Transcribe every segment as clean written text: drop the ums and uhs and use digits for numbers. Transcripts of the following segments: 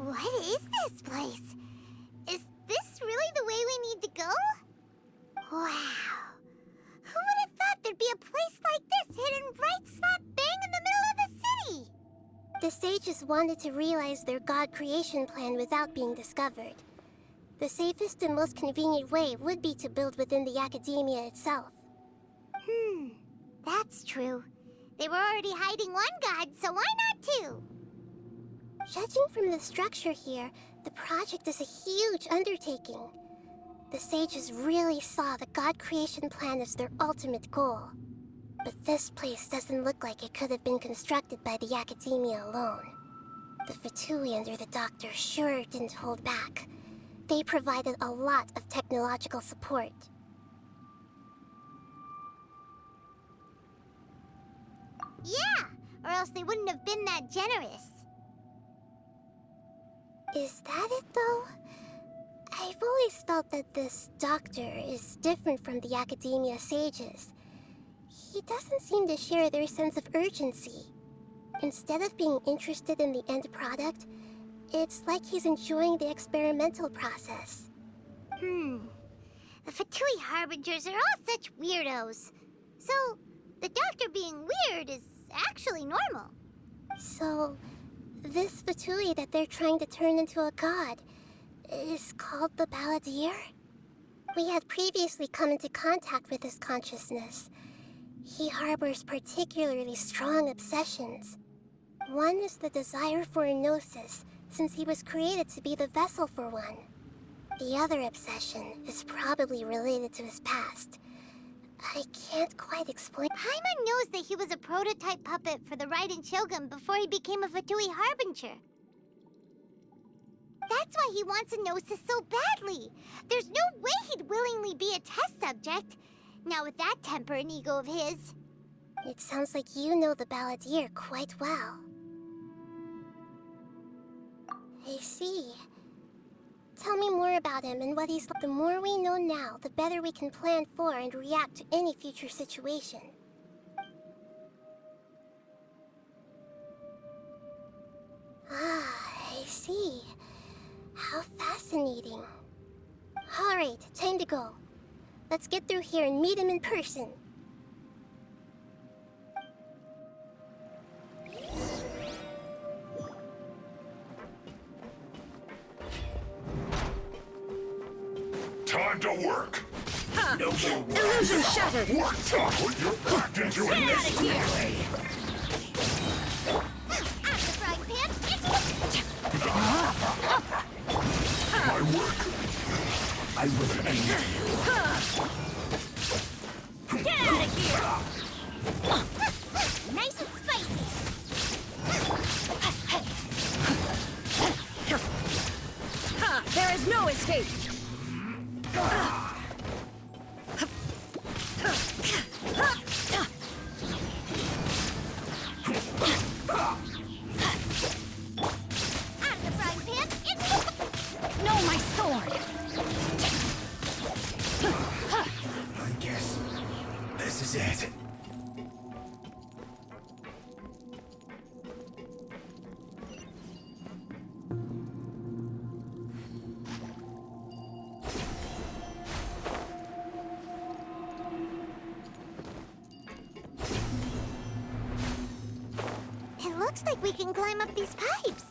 What is this place? Is this really the way we need to go? Wow. Who would have thought there'd be a place like this hidden right slap bang in the middle of the city? The sages wanted to realize their god creation plan without being discovered. The safest and most convenient way would be to build within the academia itself. That's true. They were already hiding one god, so why not two? Judging from the structure here, the project is a huge undertaking. The sages really saw the god creation plan as their ultimate goal. But this place doesn't look like it could have been constructed by the academia alone. The Fatui under the Doctor sure didn't hold back. They provided a lot of technological support. Yeah, or else they wouldn't have been that generous. Is that it, though? I've always felt that this Doctor is different from the academia sages. He doesn't seem to share their sense of urgency. Instead of being interested in the end product, it's like he's enjoying the experimental process. The Fatui Harbingers are all such weirdos. So, the Doctor being weird is actually normal. So, this Fatui that they're trying to turn into a god is called the Balladeer? We had previously come into contact with his consciousness. He harbors particularly strong obsessions. One is the desire for a gnosis, since he was created to be the vessel for one. The other obsession is probably related to his past. I can't quite explain. Paimon knows that he was a prototype puppet for the Raiden Shogun before he became a Fatui Harbinger. That's why he wants a gnosis so badly. There's no way he'd willingly be a test subject. Now with that temper and ego of his. It sounds like you know the Balladeer quite well. I see. Tell me more about him and what he's like. The more we know now, the better we can plan for and react to any future situation. I see. How fascinating. Alright, time to go. Let's get through here and meet him in person. Time to work! No illusion shattered! Put your back into it! Get out of here! Out the frying pan, My work! I will end you! Get out of here! nice and spicy. There is no escape! Out the frying pan, No, my sword! I guess this is it. It looks like we can climb up these pipes.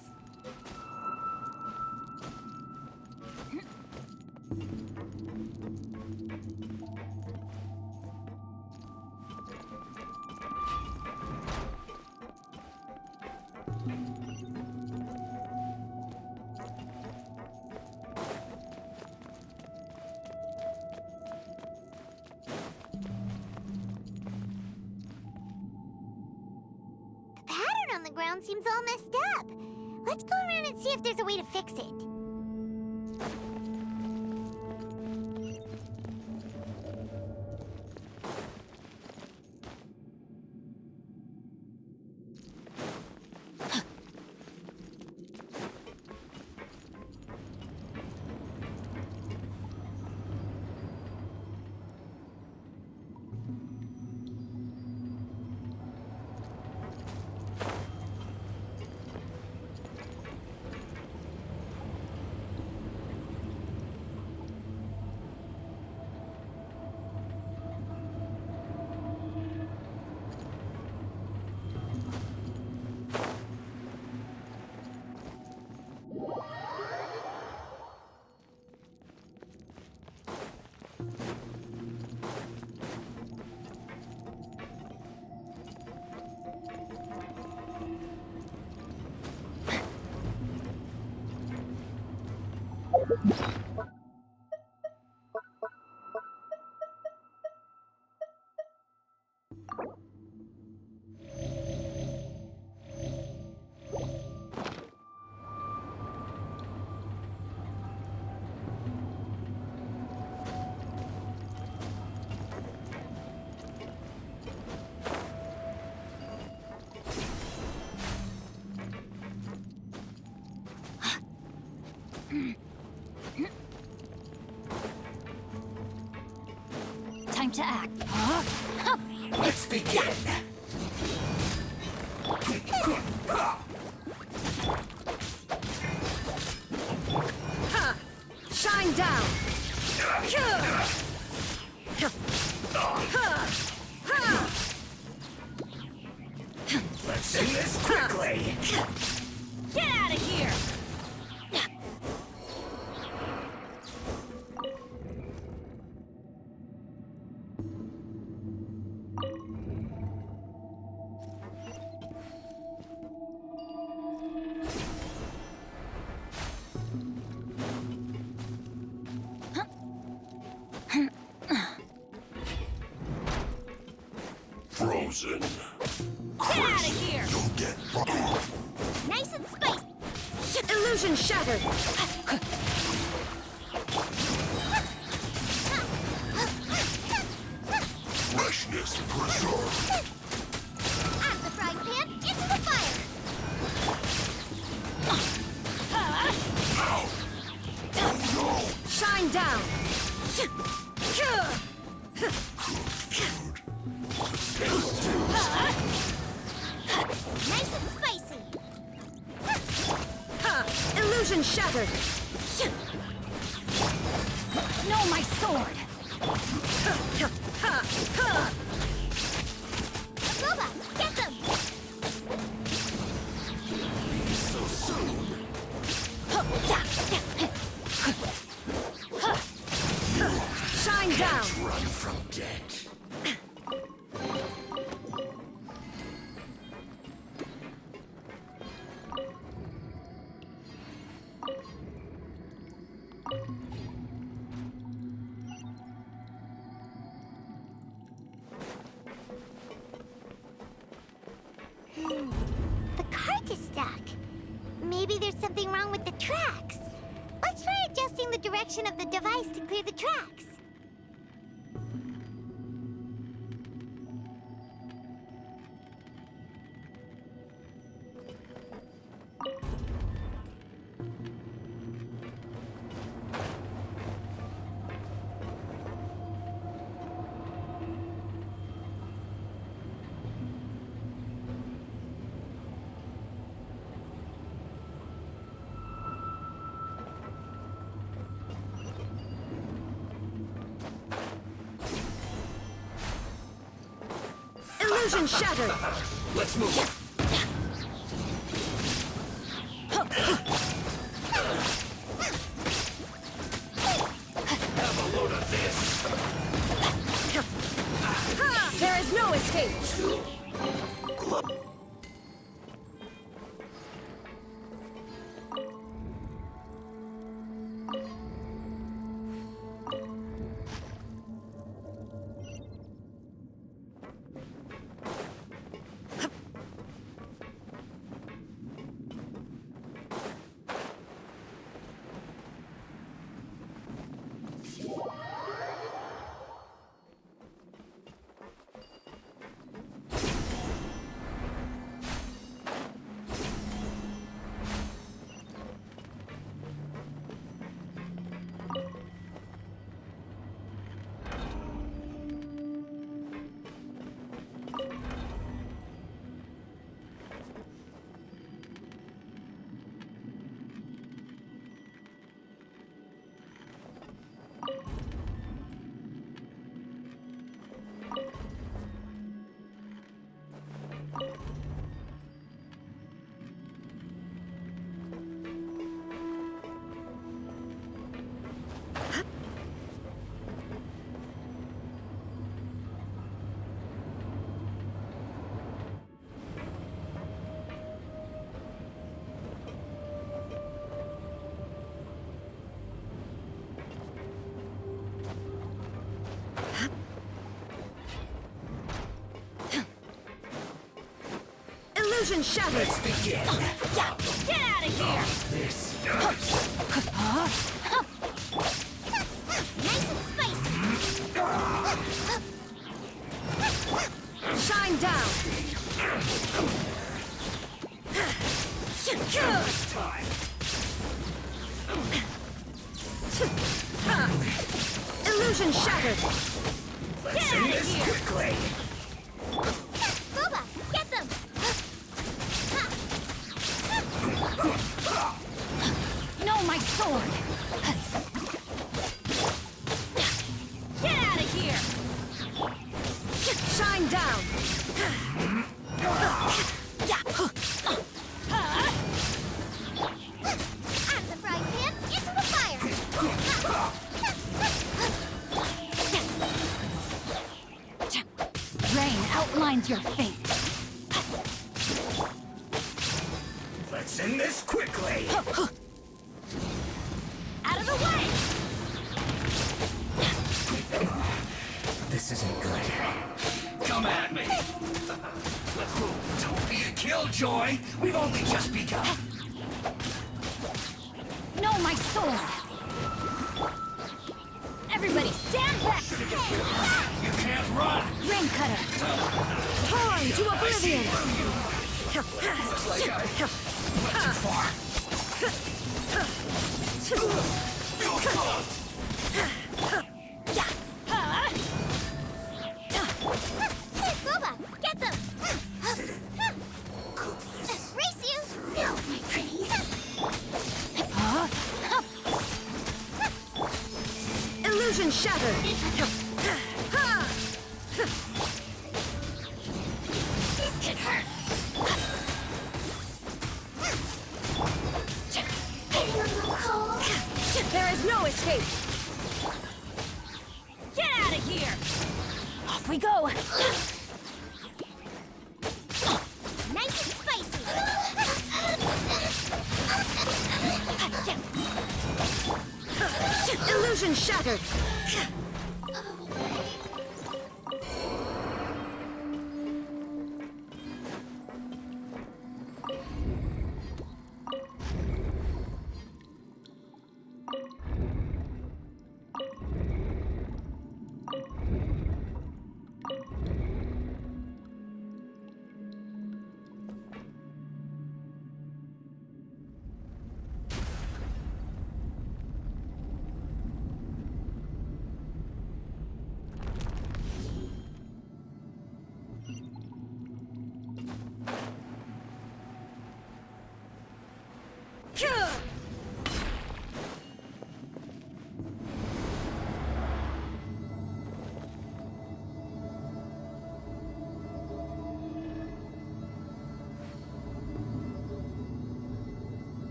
The pattern on the ground seems all messed up. Let's go around and see if there's a way to fix it. Time to act. Huh? Let's begin. Shine down. Let's do this quickly. Get out of here. Frozen. Get out of here. You'll get Nice and spicy. Illusion shattered. freshness preserved. Out of the frying pan, into the fire. Ow! Oh Shine down. no! Food. Nice and spicy. Illusion shattered. No, my sword. Boba, get them. So soon. Shine down. Run from death. The cart is stuck. Maybe there's something wrong with the tracks. Let's try adjusting the direction of the device to clear the tracks. Illusion shattered. Let's move. Have a load of this. There is no escape. Illusion shattered! Let's begin. Get out of here! This Nice and spicy. Shine down! time. Illusion shattered! Let's end this quickly. Boba, get them. No, my sword! Get out of here! Shine down! Out of the frying pan, into the fire. Rain outlines your fate. Let's end this quickly. Out of the way! This isn't good. Come at me. Don't be a killjoy. We've only just begun. No, my sword! Everybody stand back! You can't run. Rain cutter! Torn to oblivion! Looks like I went too far. Feel cold. Boba, get them. Race you. No, my pretties. Illusion shattered! This could hurt. There is no escape! Get out of here! Off we go! Nice and spicy. Illusion shattered!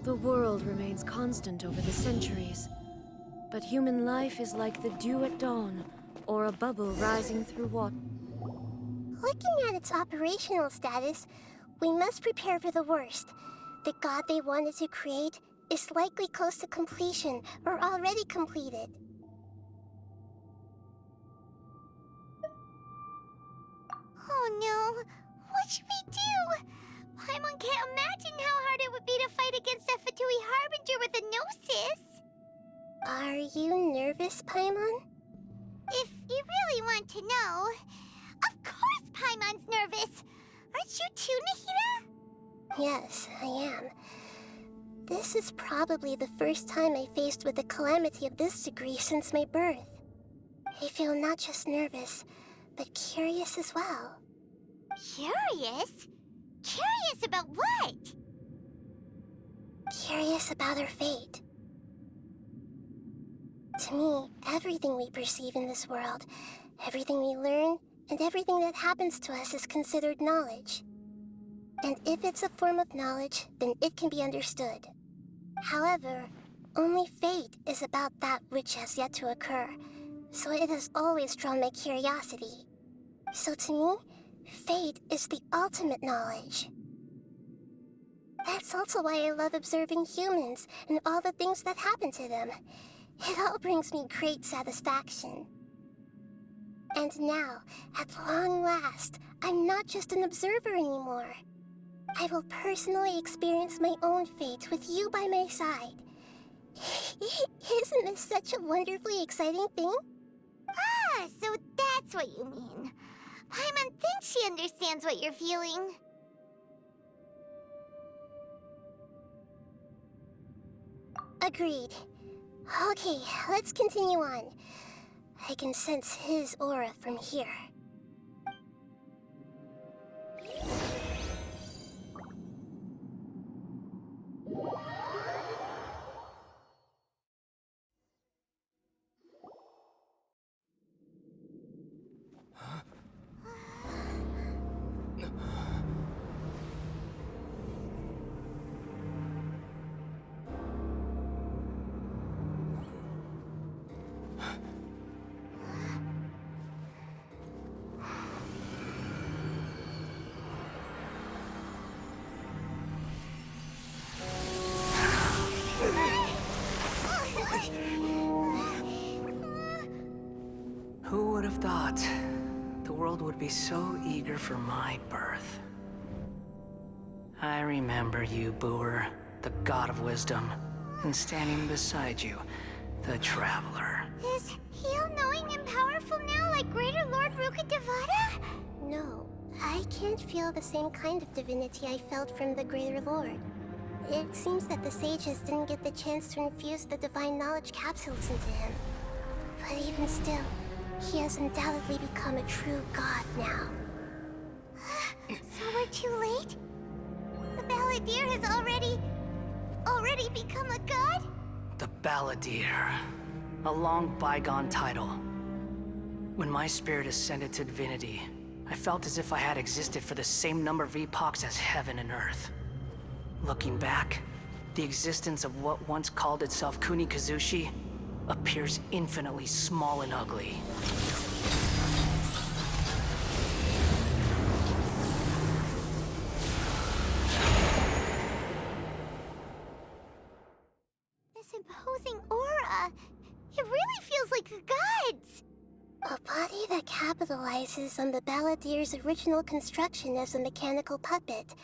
The world remains constant over the centuries, but human life is like the dew at dawn, or a bubble rising through water. Looking at its operational status, we must prepare for the worst. The god they wanted to create is likely close to completion or already completed. Oh no, what should we do? Paimon can't imagine how hard it would be to fight against that Fatui Harbinger with a Gnosis. Are you nervous, Paimon? If you really want to know, of course Paimon's nervous. Aren't you too, Nahida? Yes, I am. This is probably the first time I faced with a calamity of this degree since my birth. I feel not just nervous, but curious as well. Curious? Curious about what? Curious about our fate. To me, everything we perceive in this world, everything we learn, and everything that happens to us is considered knowledge. And if it's a form of knowledge, then it can be understood. However, only fate is about that which has yet to occur, so it has always drawn my curiosity. So to me, fate is the ultimate knowledge. That's also why I love observing humans and all the things that happen to them. It all brings me great satisfaction. And now, at long last, I'm not just an observer anymore. I will personally experience my own fate with you by my side. Isn't this such a wonderfully exciting thing? Ah, so that's what you mean. Paimon thinks she understands what you're feeling. Agreed. Okay, let's continue on. I can sense his aura from here. Who would have thought the world would be so eager for my birth? I remember you, Booer, the god of wisdom, and standing beside you, the traveler. Is he all-knowing and powerful now like Greater Lord Rukkhadevata? No, I can't feel the same kind of divinity I felt from the Greater Lord. It seems that the sages didn't get the chance to infuse the divine knowledge capsules into him. But even still, he has undoubtedly become a true god now. So we're too late? The Balladeer has already become a god? The Balladeer. A long bygone title. When my spirit ascended to divinity, I felt as if I had existed for the same number of epochs as heaven and earth. Looking back, the existence of what once called itself Kunikazushi appears infinitely small and ugly. This imposing aura, it really feels like the gods! A body that capitalizes on the Balladeer's original construction as a mechanical puppet,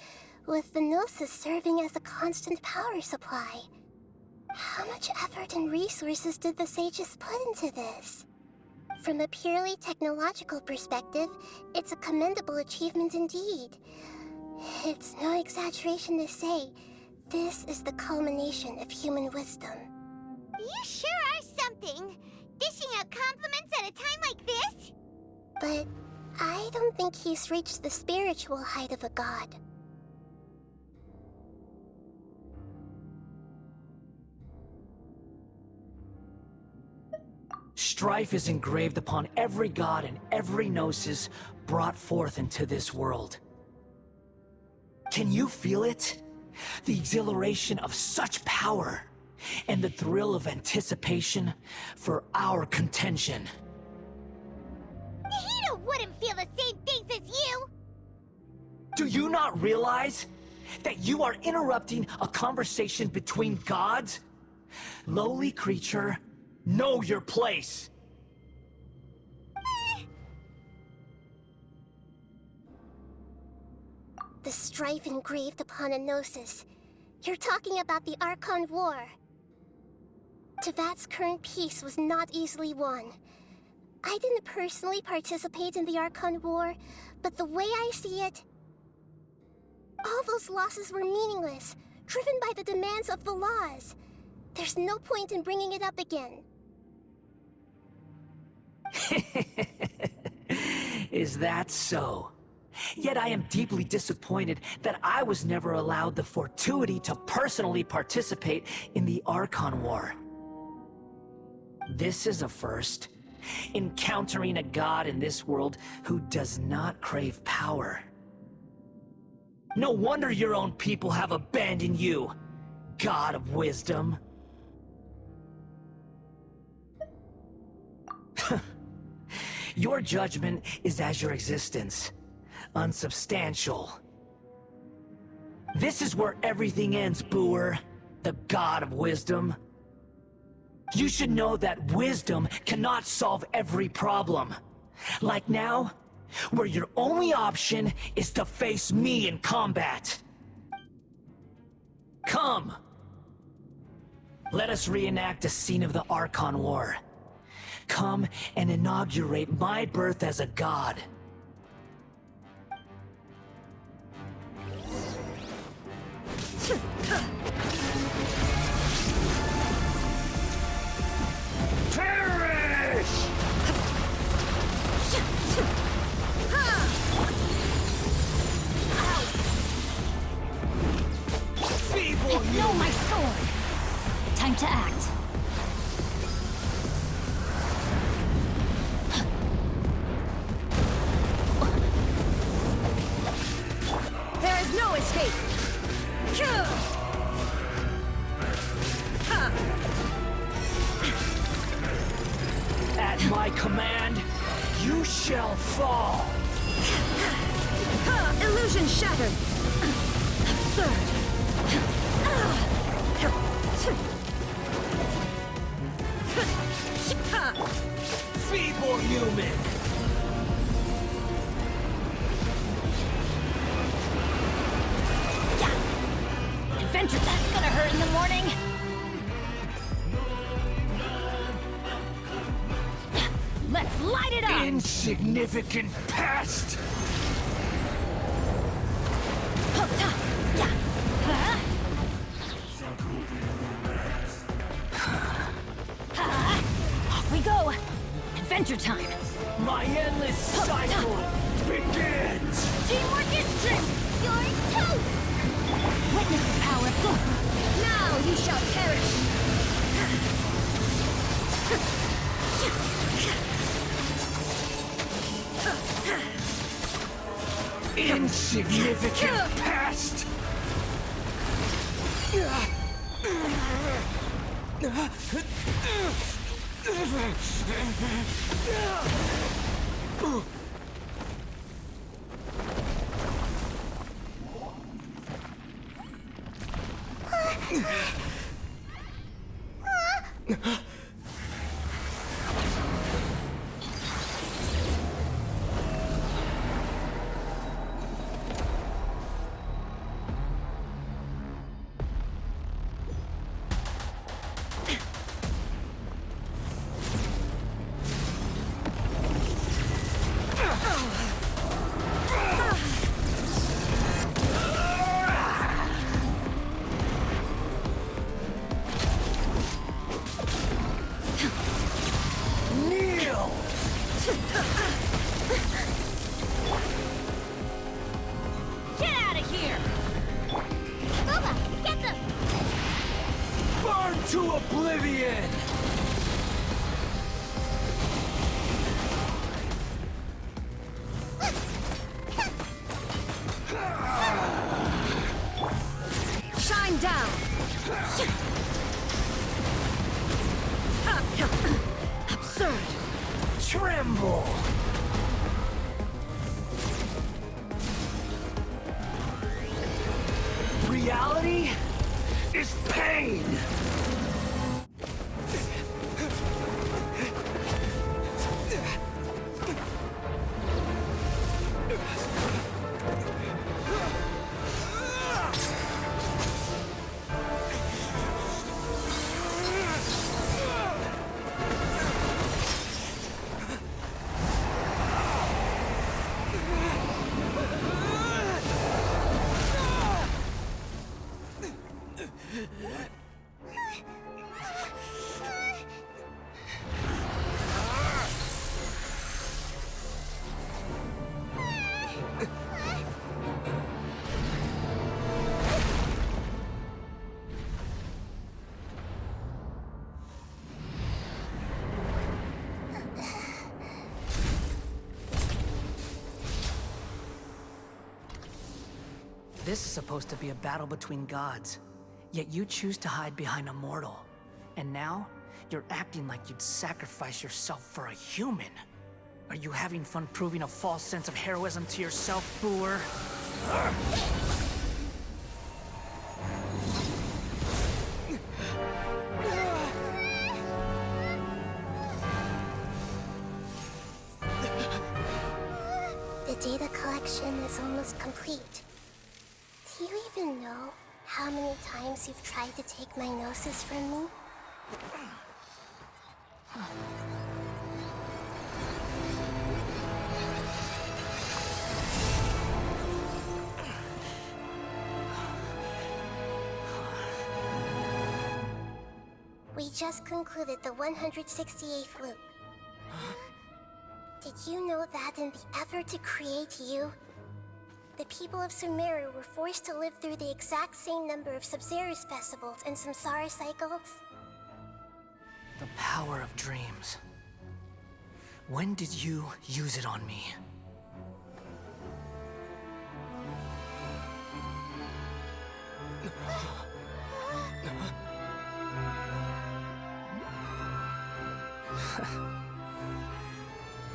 with the Gnosis serving as a constant power supply. How much effort and resources did the sages put into this? From a purely technological perspective, it's a commendable achievement indeed. It's no exaggeration to say, this is the culmination of human wisdom. You sure are something! Dishing out compliments at a time like this? But I don't think he's reached the spiritual height of a god. Strife is engraved upon every god and every gnosis brought forth into this world. Can you feel it? The exhilaration of such power, and the thrill of anticipation for our contention. Nahida wouldn't feel the same things as you! Do you not realize that you are interrupting a conversation between gods? Lowly creature, know your place! The strife engraved upon a Gnosis. You're talking about the Archon War. Tevat's current peace was not easily won. I didn't personally participate in the Archon War, but the way I see it, all those losses were meaningless, driven by the demands of the laws. There's no point in bringing it up again. Is that so? Yet I am deeply disappointed that I was never allowed the fortuity to personally participate in the Archon War. This is a first. Encountering a god in this world who does not crave power. No wonder your own people have abandoned you, god of wisdom. Your judgment is as your existence. Unsubstantial. This is where everything ends, Booer, the god of wisdom. You should know that wisdom cannot solve every problem. Like now, where your only option is to face me in combat. Come! Let us reenact a scene of the Archon War. Come and inaugurate my birth as a god. Perish! Feeble you! No, my sword! Time to act. There is no escape! At my command, you shall fall! Illusion shattered! Absurd! Feeble human! Adventure, that's gonna hurt in the morning. Let's light it up! Insignificant pest! Off we go! Adventure time! My endless cycle begins! Teamwork is strength! You're toast! Witness the power of God! Now you shall perish! Insignificant pest! Get out of here! Boba, get them! Burn to oblivion! Shine down! Absurd! Tremble! Reality is pain! This is supposed to be a battle between gods, yet you choose to hide behind a mortal. And now, you're acting like you'd sacrifice yourself for a human. Are you having fun proving a false sense of heroism to yourself, Booer? data collection is almost complete. Do you even know how many times you've tried to take my gnosis from me? We just concluded the 168th loop. Did you know that in the effort to create you, the people of Sumeru were forced to live through the exact same number of Sub-Zerus festivals and Samsara cycles? The power of dreams. When did you use it on me?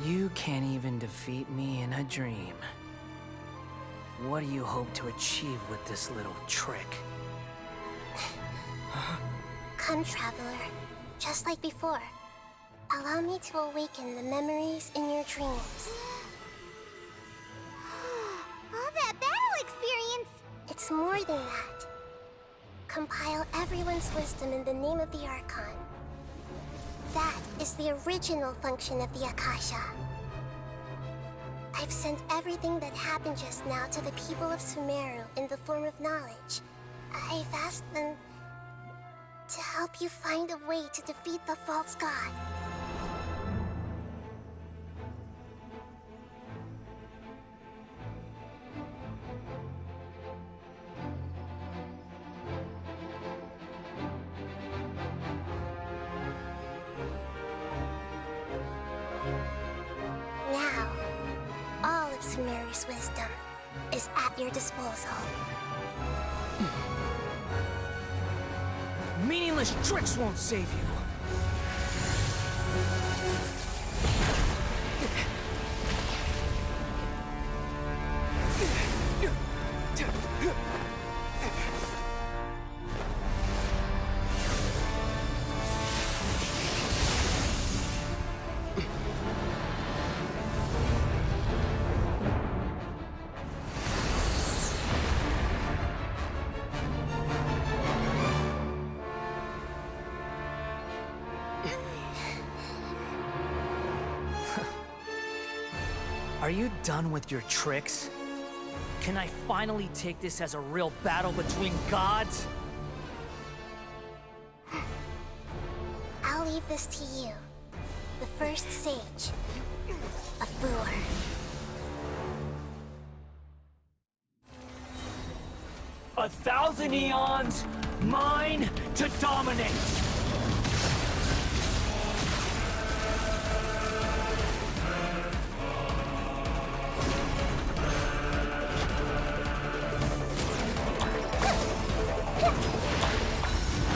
You can't even defeat me in a dream. What do you hope to achieve with this little trick? Come, Traveler. Just like before. Allow me to awaken the memories in your dreams. All that battle experience! It's more than that. Compile everyone's wisdom in the name of the Archon. That is the original function of the Akasha. I've sent everything that happened just now to the people of Sumeru in the form of knowledge. I've asked them to help you find a way to defeat the false god. Now, all of Sumeru's wisdom is at your disposal. Meaningless tricks won't save you. Are you done with your tricks? Can I finally take this as a real battle between gods? I'll leave this to you, the first sage of Boor. A thousand eons, mine to dominate!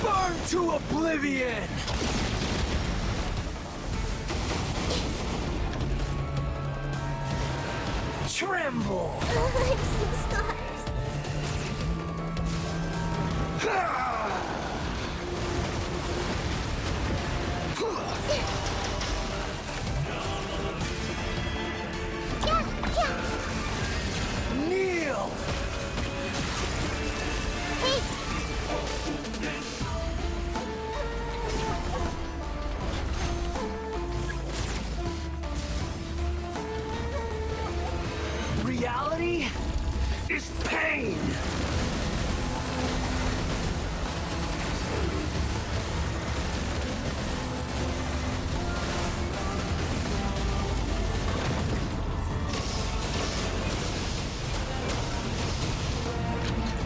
Burn to oblivion! Tremble! I'm seeing stars. Kneel! Reality is pain!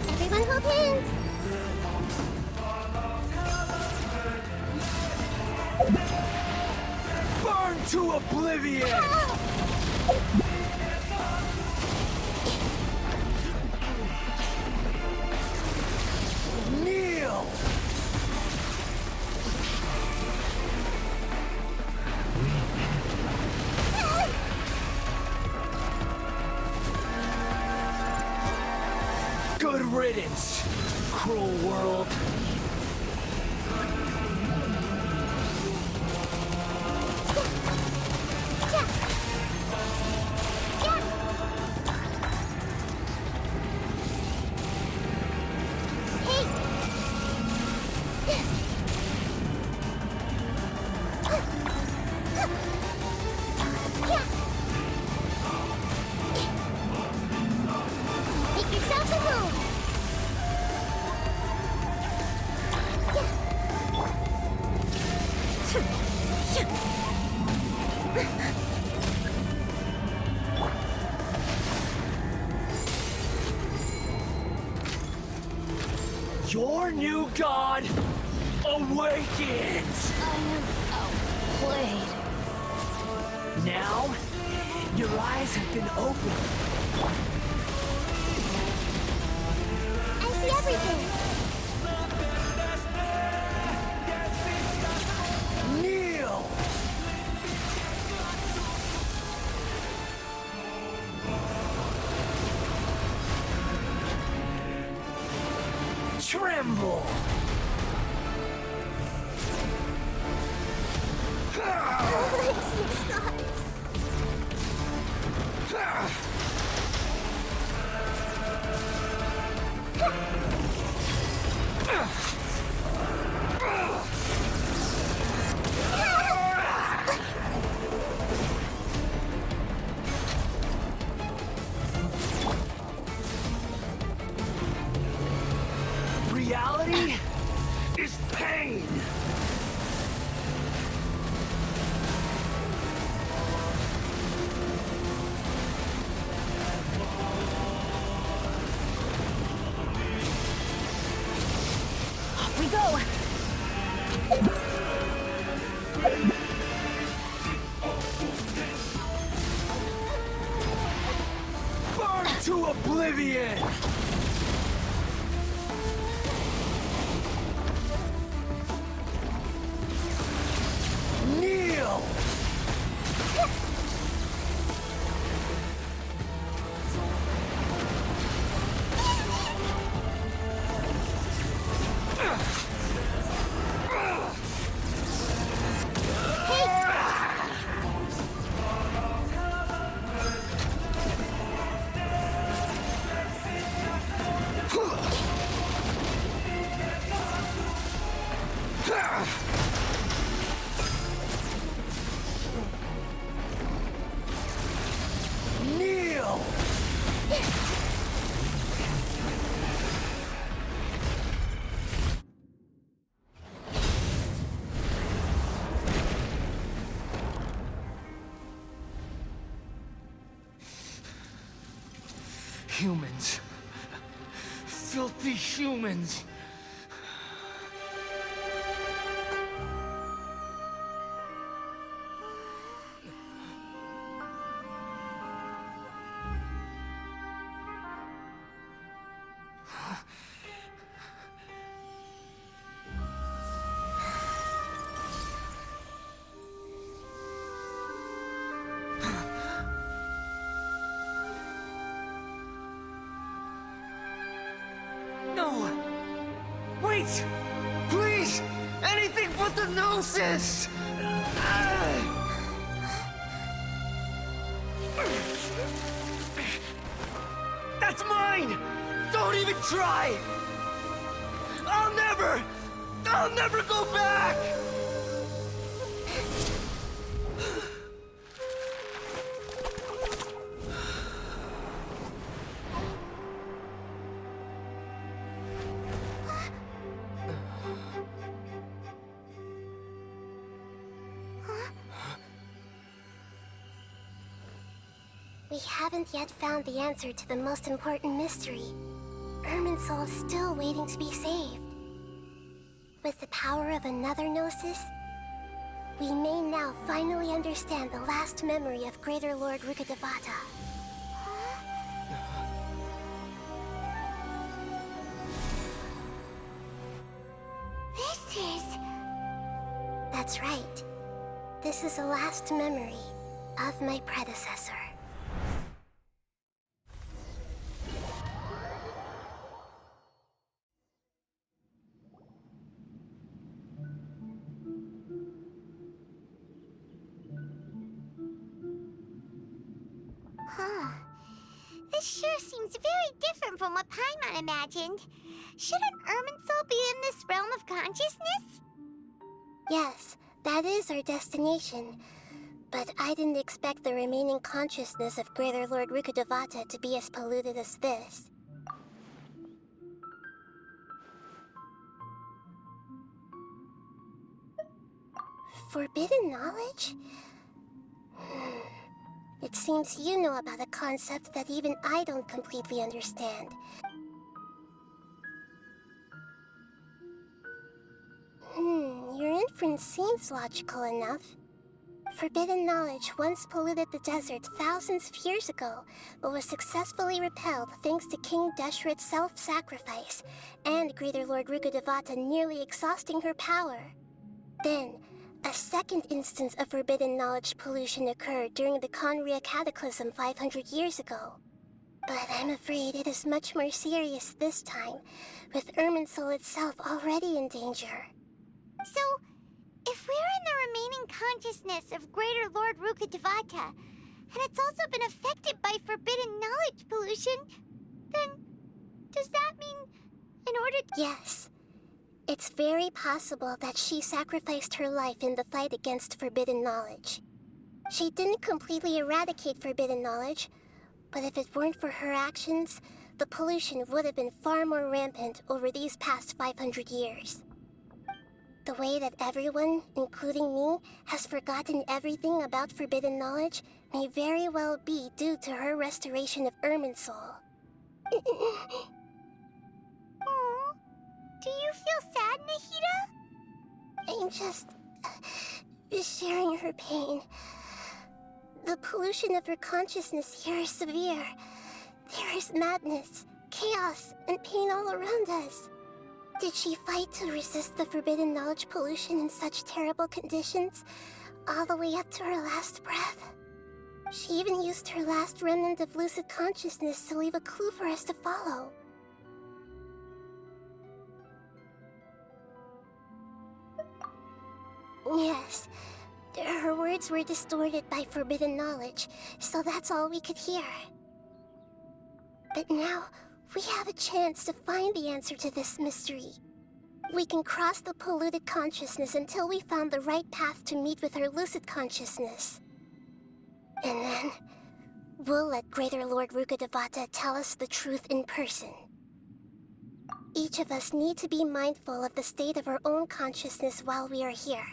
Everyone hold hands. Burn to oblivion! Kneel! Good riddance, cruel world. Your new god awakens! Blade. Now, your eyes have been opened. I see everything. Kneel! Tremble! Blazing stars. Reality is pain! Off we go! Burn to oblivion! Kneel! Kneel! Humans. Filthy humans. No! Wait! Please! Anything but the Gnosis! That's mine! Don't even try! I'll never go back! We haven't yet found the answer to the most important mystery. Irminsul is still waiting to be saved. With the power of another Gnosis, we may now finally understand the last memory of Greater Lord Rukkhadevata. This is... That's right. This is the last memory of my predecessor. Huh. This sure seems very different from what Paimon imagined. Shouldn't Irminsul be in this realm of consciousness? Yes, that is our destination. But I didn't expect the remaining consciousness of Greater Lord Rukkhadevata to be as polluted as this. Forbidden knowledge? It seems you know about a concept that even I don't completely understand. inference seems logical enough. Forbidden knowledge once polluted the desert thousands of years ago, but was successfully repelled thanks to King Deshret's self-sacrifice, and Greater Lord Rukkhadevata nearly exhausting her power. Then, a second instance of forbidden knowledge pollution occurred during the Conria Cataclysm 500 years ago. But I'm afraid it is much more serious this time, with Irminsul itself already in danger. So, if we're in the remaining consciousness of Greater Lord Rukkhadevata, and it's also been affected by forbidden knowledge pollution, then does that mean in order to— Yes. It's very possible that she sacrificed her life in the fight against forbidden knowledge. She didn't completely eradicate forbidden knowledge, but if it weren't for her actions, the pollution would have been far more rampant over these past 500 years. The way that everyone, including me, has forgotten everything about forbidden knowledge may very well be due to her restoration of Irminsul. Aw, do you feel sad, Nahida? I'm just sharing her pain. The pollution of her consciousness here is severe. There is madness, chaos, and pain all around us. Did she fight to resist the forbidden knowledge pollution in such terrible conditions, all the way up to her last breath? She even used her last remnant of lucid consciousness to leave a clue for us to follow. Yes, her words were distorted by forbidden knowledge, so that's all we could hear. But now, we have a chance to find the answer to this mystery. We can cross the polluted consciousness until we found the right path to meet with her lucid consciousness. And then, we'll let Greater Lord Rukkhadevata tell us the truth in person. Each of us need to be mindful of the state of our own consciousness while we are here.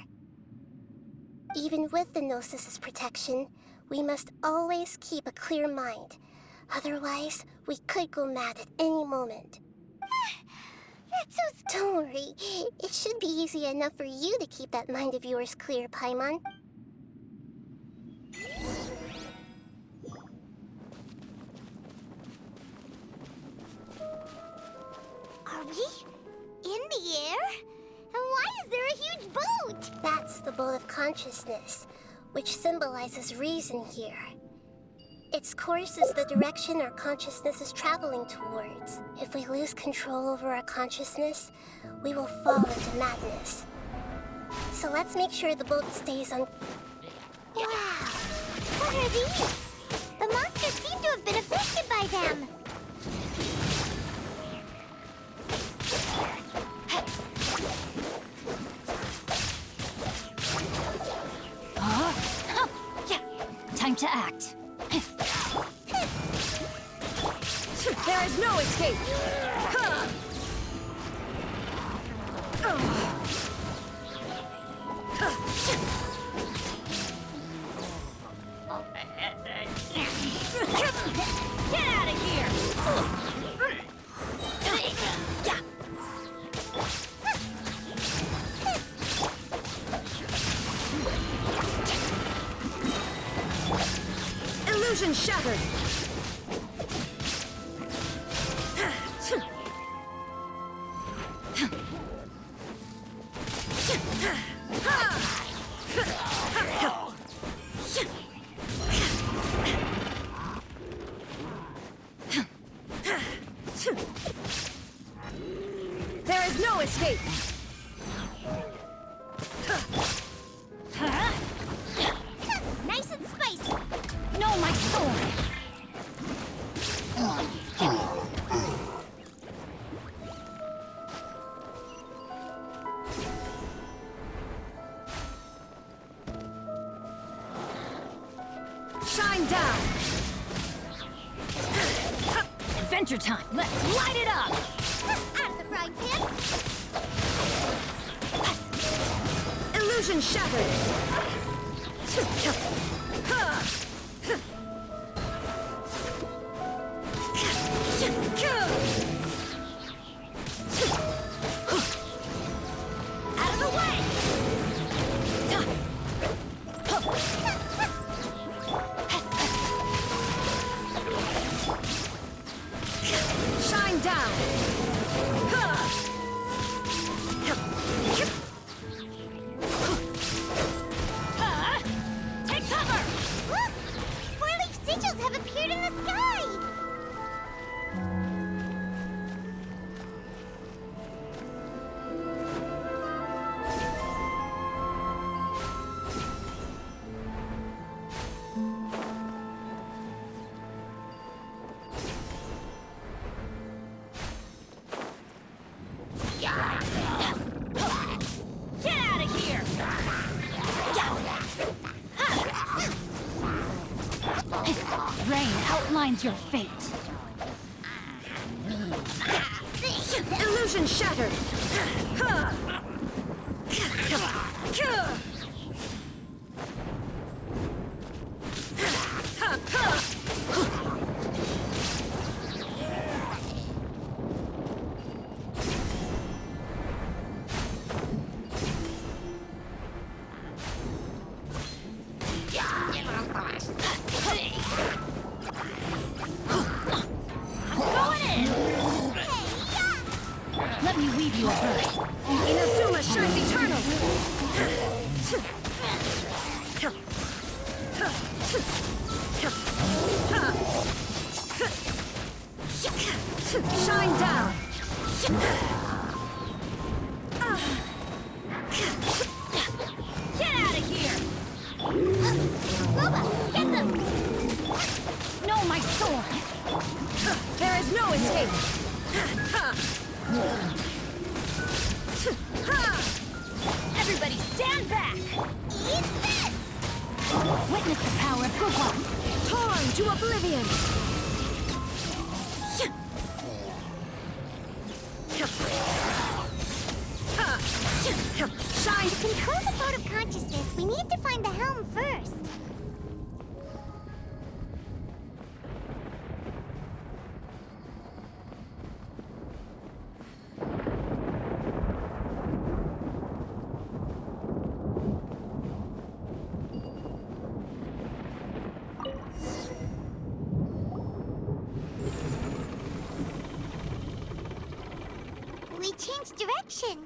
Even with the Gnosis' protection, we must always keep a clear mind. Otherwise, we could go mad at any moment. That's so— Don't worry, it should be easy enough for you to keep that mind of yours clear, Paimon. Are we in the air? And why is there a huge boat? That's the boat of consciousness, which symbolizes reason here. Its course is the direction our consciousness is traveling towards. If we lose control over our consciousness, we will fall into madness. So let's make sure the boat stays on... Wow! What are these? The monsters seem to have been affected by them. Time to act. There is no escape! Get out of here! Illusion shattered! There is no escape! Nice and spicy. No, my sword! Shine down! Adventure time! Let's light it up! Out of the frying pan. Illusion shattered! Out of the way! mine's your fate. Illusion shattered! Let me weave you a verse. Inazuma shines eternal! Shine down! Get out of here! Luba, get them! No, my sword! There is no escape! Everybody stand back! Eat this! Witness the power of Gugwa! Torn to oblivion! Shine! To control the boat of consciousness, we need to find the helm first. We changed direction.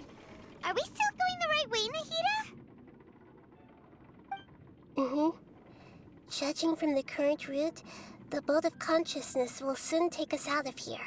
Are we still going the right way, Nahida? Mm-hmm. Judging from the current route, the boat of consciousness will soon take us out of here.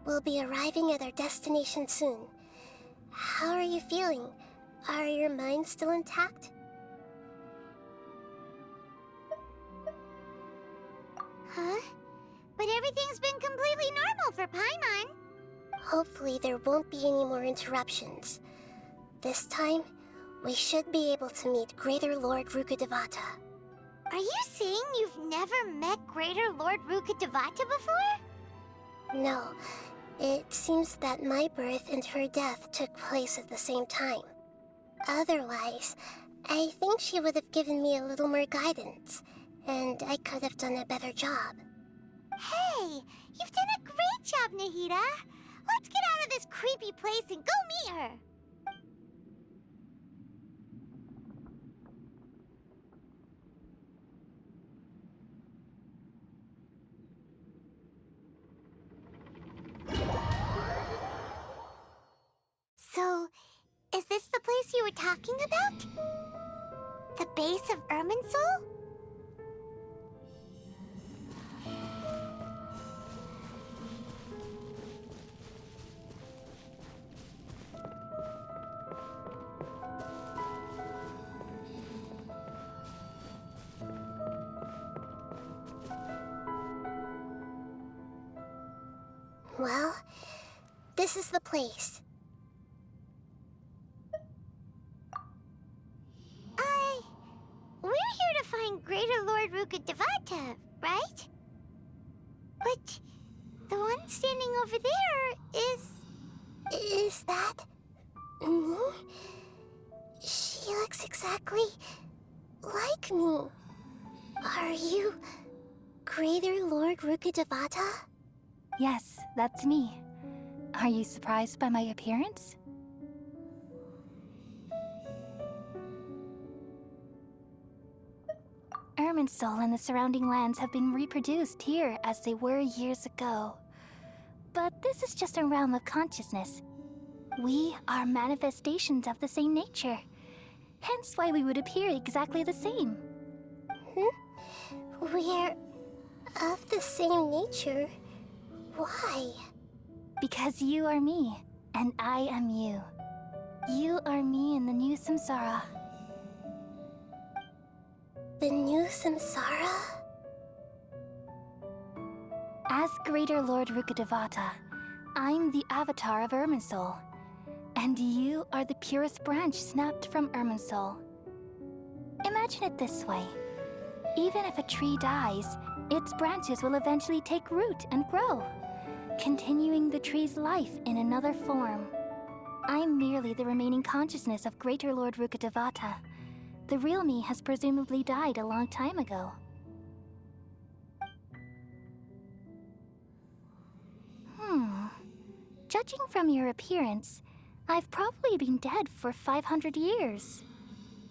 We'll be arriving at our destination soon. How are you feeling? Are your minds still intact? Huh? But everything's been completely normal for Paimon. Hopefully there won't be any more interruptions. This time, we should be able to meet Greater Lord Rukkhadevata. Are you saying you've never met Greater Lord Rukkhadevata before? No, it seems that my birth and her death took place at the same time. Otherwise, I think she would have given me a little more guidance, and I could have done a better job. Hey, you've done a great job, Nahida. Let's get out of this creepy place and go meet her. So, is this the place you were talking about? The base of Irminsul? Well, this is the place. We're here to find Greater Lord Rukkhadevata, right? But the one standing over there is... Is that... me? She looks exactly like me. Are you Greater Lord Rukkhadevata? Yes, that's me. Are you surprised by my appearance? Irminsul and the surrounding lands have been reproduced here as they were years ago. But this is just a realm of consciousness. We are manifestations of the same nature. Hence why we would appear exactly the same. We're of the same nature. Why? Because you are me, and I am you. You are me in the new samsara. The new samsara? As Greater Lord Rukkhadevata, I'm the avatar of Irminsul. And you are the purest branch snapped from Irminsul. Imagine it this way. Even if a tree dies, its branches will eventually take root and grow, continuing the tree's life in another form. I'm merely the remaining consciousness of Greater Lord Rukkhadevata. The real me has presumably died a long time ago. Judging from your appearance, I've probably been dead for 500 years.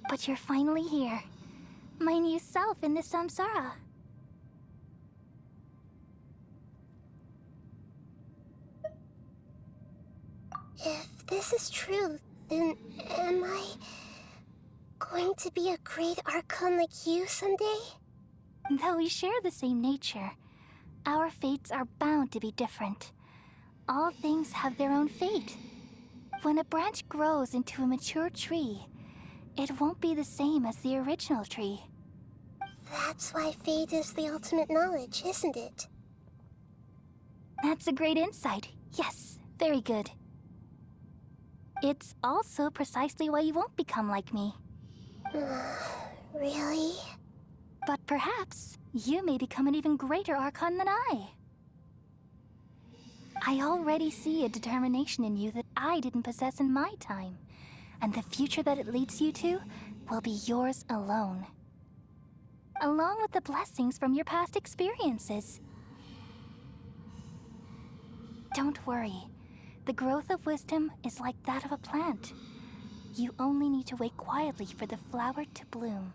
But you're finally here. My new self in the samsara. If this is true, then am I going to be a great Archon like you someday? Though we share the same nature, our fates are bound to be different. All things have their own fate. When a branch grows into a mature tree, it won't be the same as the original tree. That's why fate is the ultimate knowledge, isn't it? That's a great insight. Yes, very good. It's also precisely why you won't become like me. Really? But perhaps you may become an even greater Archon than I. I already see a determination in you that I didn't possess in my time, and the future that it leads you to will be yours alone. Along with the blessings from your past experiences. Don't worry. The growth of wisdom is like that of a plant. You only need to wait quietly for the flower to bloom.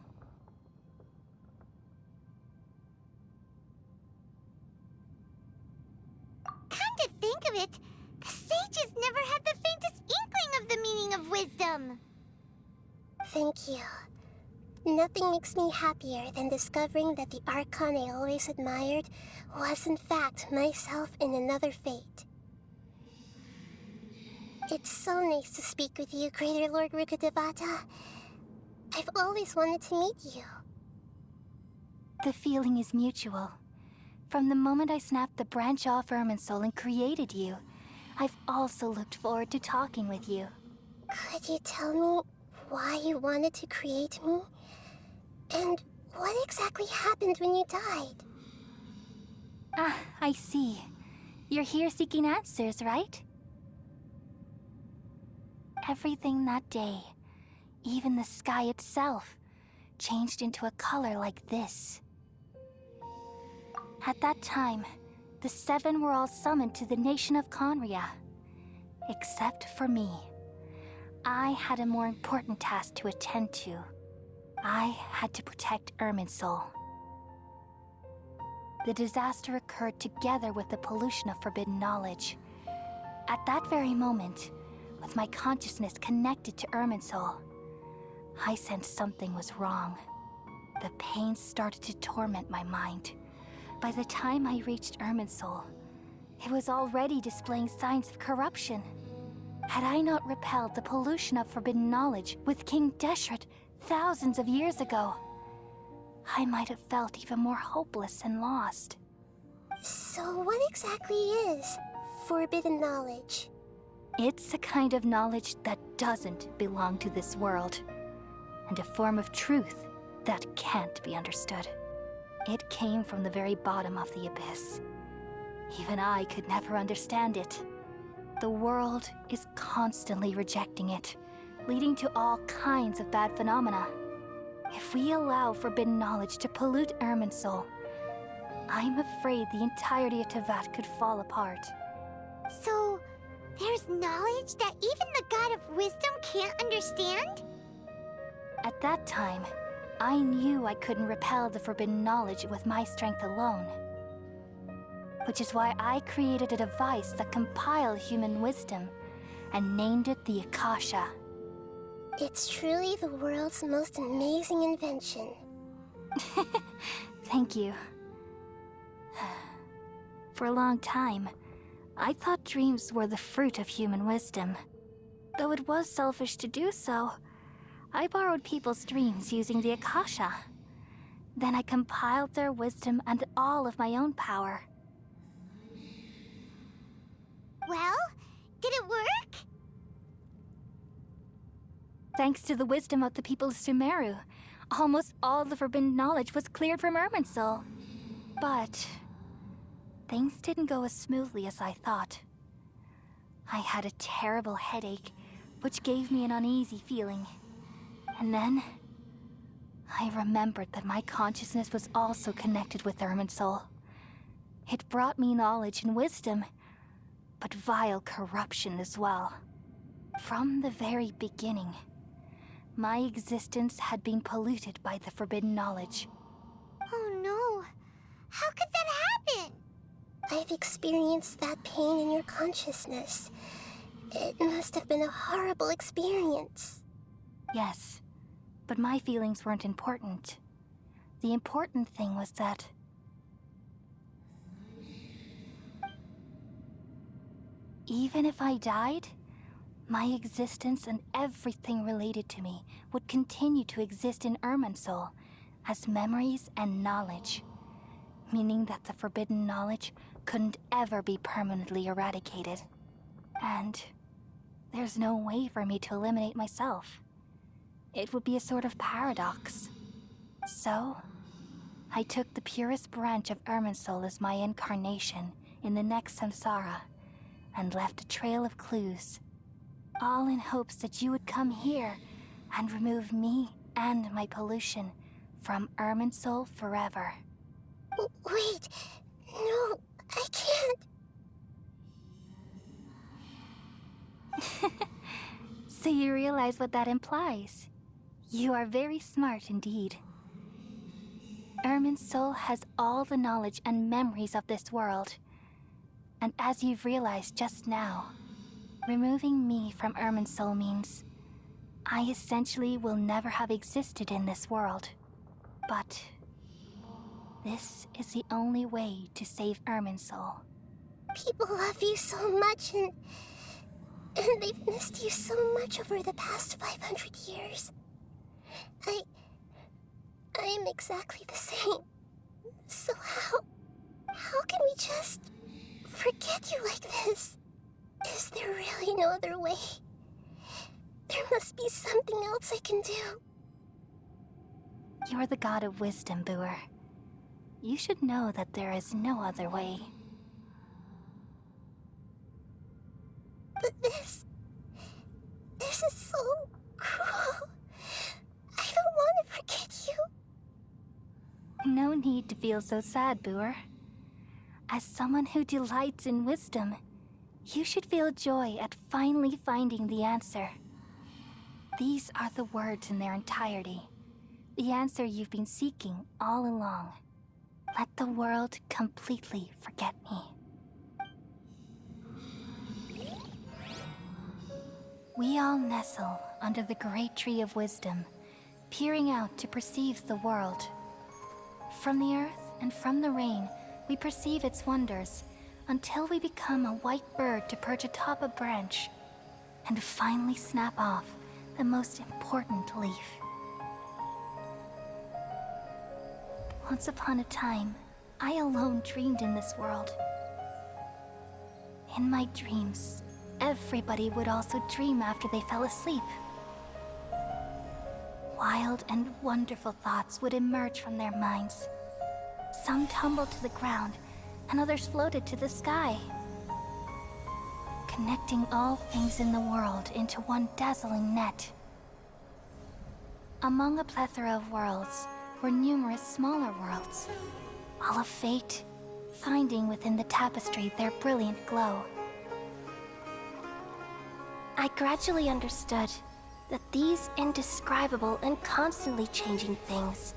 Come to think of it, the sages never had the faintest inkling of the meaning of wisdom. Thank you. Nothing makes me happier than discovering that the Archon I always admired was in fact myself in another fate. It's so nice to speak with you, Greater Lord Rukkhadevata. I've always wanted to meet you. The feeling is mutual. From the moment I snapped the branch off Irminsul and created you, I've also looked forward to talking with you. Could you tell me why you wanted to create me? And what exactly happened when you died? Ah, I see. You're here seeking answers, right? Everything that day, even the sky itself, changed into a color like this. At that time, the seven were all summoned to the nation of Conria. Except for me. I had a more important task to attend to. I had to protect Irminsul. The disaster occurred together with the pollution of forbidden knowledge. At that very moment, with my consciousness connected to Irminsul, I sensed something was wrong. The pain started to torment my mind. By the time I reached Irminsul, it was already displaying signs of corruption. Had I not repelled the pollution of forbidden knowledge with King Deshret thousands of years ago, I might have felt even more hopeless and lost. So what exactly is forbidden knowledge? It's a kind of knowledge that doesn't belong to this world, and a form of truth that can't be understood. It came from the very bottom of the abyss. Even I could never understand it. The world is constantly rejecting it, leading to all kinds of bad phenomena. If we allow forbidden knowledge to pollute Irminsul, I'm afraid the entirety of Tevat could fall apart. So, there's knowledge that even the God of Wisdom can't understand? At that time, I knew I couldn't repel the forbidden knowledge with my strength alone. Which is why I created a device that compiled human wisdom and named it the Akasha. It's truly the world's most amazing invention. Thank you. For a long time, I thought dreams were the fruit of human wisdom. though it was selfish to do so, I borrowed people's dreams using the Akasha. Then I compiled their wisdom and all of my own power. Well, did it work? Thanks to the wisdom of the people of Sumeru, almost all the forbidden knowledge was cleared from Irminsul. But things didn't go as smoothly as I thought. I had a terrible headache, which gave me an uneasy feeling. And then I remembered that my consciousness was also connected with Irminsul. It brought me knowledge and wisdom, but vile corruption as well. From the very beginning, my existence had been polluted by the forbidden knowledge. Oh no. How could that happen? I've experienced that pain in your consciousness. It must have been a horrible experience. Yes, but my feelings weren't important. The important thing was that even if I died, my existence and everything related to me would continue to exist in Irminsul as memories and knowledge, meaning that the forbidden knowledge couldn't ever be permanently eradicated. And there's no way for me to eliminate myself. It would be a sort of paradox. So, I took the purest branch of Irminsul as my incarnation in the next samsara and left a trail of clues, all in hopes that you would come here and remove me and my pollution from Irminsul forever. Wait, no, I can't. So you realize what that implies. You are very smart indeed. Irminsul has all the knowledge and memories of this world. And as you've realized just now, removing me from Irminsul means I essentially will never have existed in this world. But this is the only way to save Irminsul. People love you so much, and they've missed you so much over the past 500 years. I am exactly the same. So how can we just forget you like this? Is there really no other way? There must be something else I can do. You're the god of wisdom, Booer. You should know that there is no other way. But this is so cruel. I don't want to forget you. No need to feel so sad, Booer. As someone who delights in wisdom, you should feel joy at finally finding the answer. These are the words in their entirety. The answer you've been seeking all along. Let the world completely forget me. We all nestle under the great tree of wisdom, peering out to perceive the world. From the earth and from the rain, we perceive its wonders, until we become a white bird to perch atop a branch, and finally snap off the most important leaf. Once upon a time, I alone dreamed in this world. In my dreams, everybody would also dream after they fell asleep. Wild and wonderful thoughts would emerge from their minds. Some tumbled to the ground, and others floated to the sky, connecting all things in the world into one dazzling net. Among a plethora of worlds were numerous smaller worlds, all of fate, finding within the tapestry their brilliant glow. I gradually understood that these indescribable and constantly changing things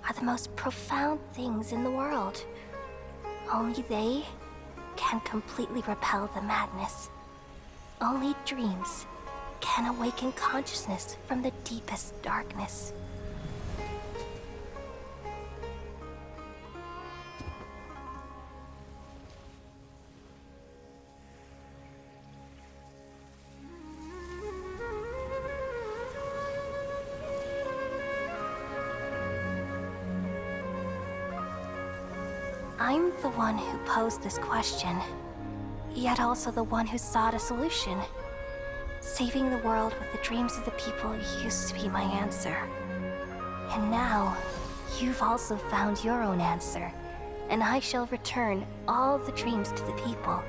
are the most profound things in the world. Only they can completely repel the madness. Only dreams can awaken consciousness from the deepest darkness. I'm the one who posed this question, yet also the one who sought a solution. Saving the world with the dreams of the people used to be my answer. And now, you've also found your own answer, and I shall return all the dreams to the people.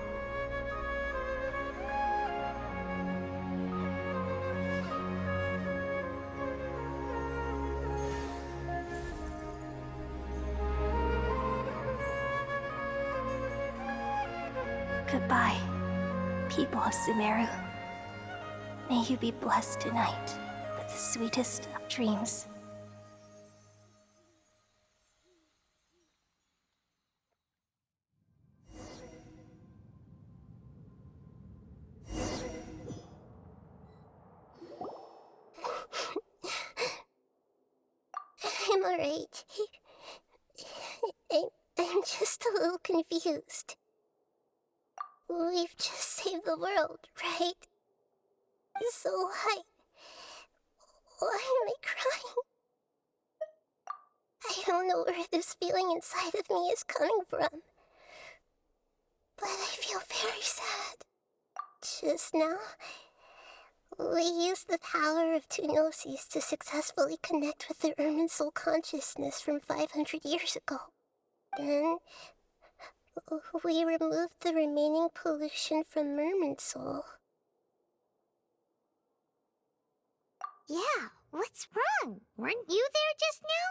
Goodbye, people of Sumeru. May you be blessed tonight with the sweetest of dreams. I'm alright. I'm just a little confused. We've just saved the world, right? So why am I crying? I don't know where this feeling inside of me is coming from, but I feel very sad. Just now, we used the power of two gnosis to successfully connect with the Ermin soul consciousness from 500 years ago. Then, we removed the remaining pollution from Merman soul. Yeah, what's wrong? Weren't you there just now?